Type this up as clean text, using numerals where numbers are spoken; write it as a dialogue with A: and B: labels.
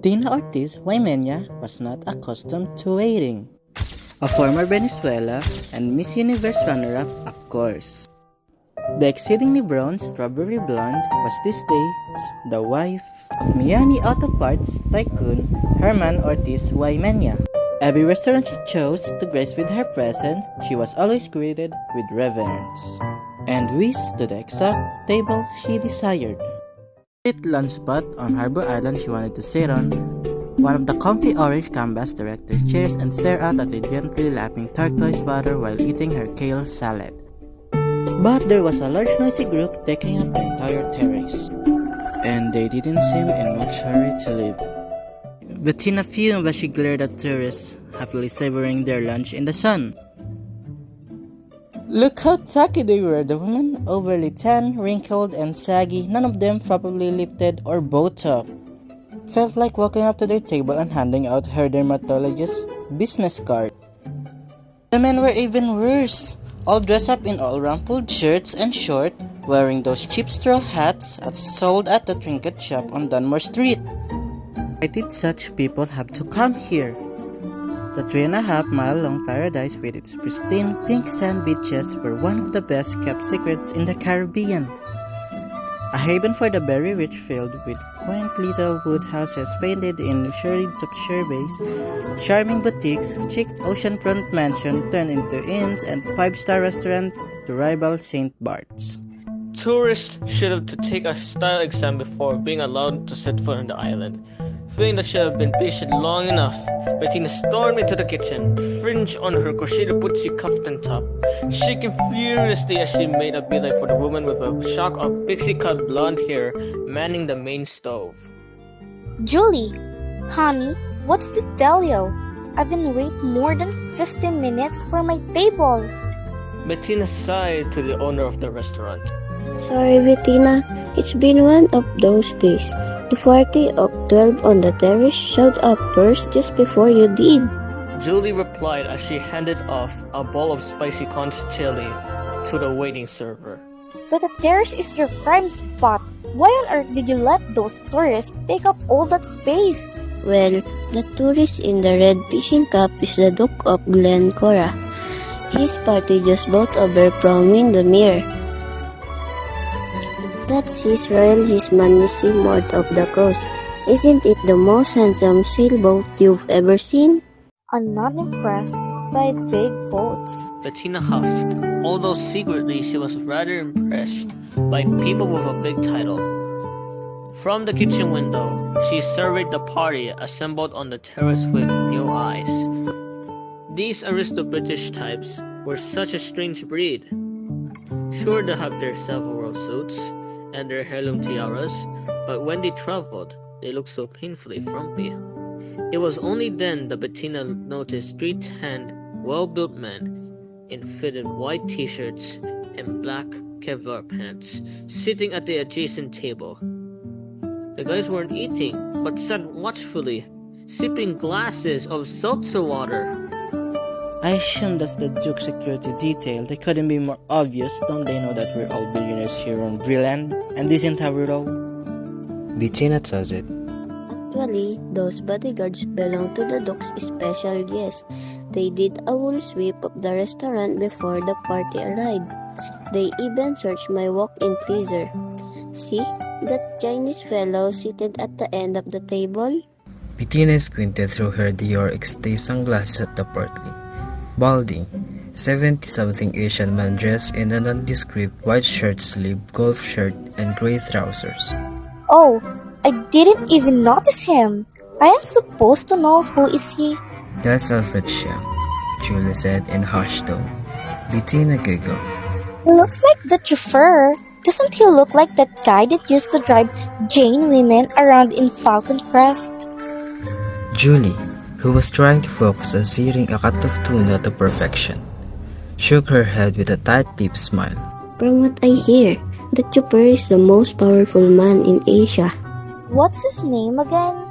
A: Bettina Ortiz Waimenya was not accustomed to waiting. A former Venezuela and Miss Universe runner-up, of course. The exceedingly brown strawberry blonde was these days the wife of Miami Auto Parts tycoon Herman Ortiz Waimenya. Every restaurant she chose to grace with her presence, she was always greeted with reverence, and whisked to the exact table she desired. Lit lunch spot on Harbor Island she wanted to sit on, one of the comfy orange canvas director's chairs, and stare out at the gently lapping turquoise water while eating her kale salad. But there was a large noisy group taking up the entire terrace, and they didn't seem in much hurry to leave. Bettina fumed as she glared at tourists, happily savoring their lunch in the sun. Look how tacky they were, the women, overly tan, wrinkled, and saggy, none of them properly lifted or Botox. Felt like walking up to their table and handing out her dermatologist's business card. The men were even worse, all dressed up in all rumpled shirts and short, wearing those cheap straw hats sold at the trinket shop on Dunmore Street. Why did such people have to come here? The 3.5-mile-long paradise with its pristine pink sand beaches were one of the best-kept secrets in the Caribbean. A haven for the very rich filled with quaint little wood houses painted in shades of cherries, charming boutiques, chic oceanfront mansion turned into inns, and 5-star restaurant to rival St. Bart's.
B: Tourists should have to take a style exam before being allowed to set foot on the island. Feeling that she had been patient long enough, Bettina stormed into the kitchen, the fringe on her crocheted butchie kaftan top, shaking furiously as she made a beeline for the woman with a shock of pixie-cut blonde hair manning the main stove.
C: Julie, honey, what's the dealio? I've been waiting more than 15 minutes for my table.
B: Bettina sighed to the owner of the restaurant.
D: Sorry, Bettina. It's been one of those days. The party of 12 on the terrace showed up first just before you did.
B: Julie replied as she handed off a bowl of spicy conch chili to the waiting server.
C: But the terrace is your prime spot. Why on earth did you let those tourists take up all that space?
D: Well, the tourist in the red fishing cap is the Duke of Glencora. His party just bought over from Windermere. That's His Royal His Majesty of the Coast. Isn't it the most handsome sailboat you've ever seen?
C: I'm not impressed by big boats.
B: Bettina huffed, although secretly she was rather impressed by people with a big title. From the kitchen window, she surveyed the party assembled on the terrace with new eyes. These aristo-British types were such a strange breed. Sure, they have their Savile suits and their heirloom tiaras, but when they traveled, they looked so painfully frumpy. It was only then that Bettina noticed 3 tanned, well-built men in fitted white t-shirts and black Kevlar pants sitting at the adjacent table. The guys weren't eating, but sat watchfully, sipping glasses of seltzer water.
A: I assume that's the Duke security detail. They couldn't be more obvious. Don't they know that we're all billionaires here on Brilland and isn't how we roll?
E: Bettina says it.
D: Actually, those bodyguards belong to the Duke's special guests. They did a full sweep of the restaurant before the party arrived. They even searched my walk-in freezer. See, that Chinese fellow seated at the end of the table?
E: Bettina squinted through her Dior XT sunglasses at the portly, baldy, 70-something Asian man dressed in a nondescript white shirt-sleeve golf shirt and grey trousers.
C: Oh, I didn't even notice him. I am supposed to know who is he.
E: That's Alfred Chiang, Julie said in hushed tone. Bettina giggled.
C: He looks like the chauffeur. Doesn't he look like that guy that used to drive Jane women around in Falcon Crest?
E: Julie, who was trying to focus on searing a cut of tuna to perfection, shook her head with a tight-lipped smile.
D: From what I hear, the chauffeur is the most powerful man in Asia.
C: What's his name again?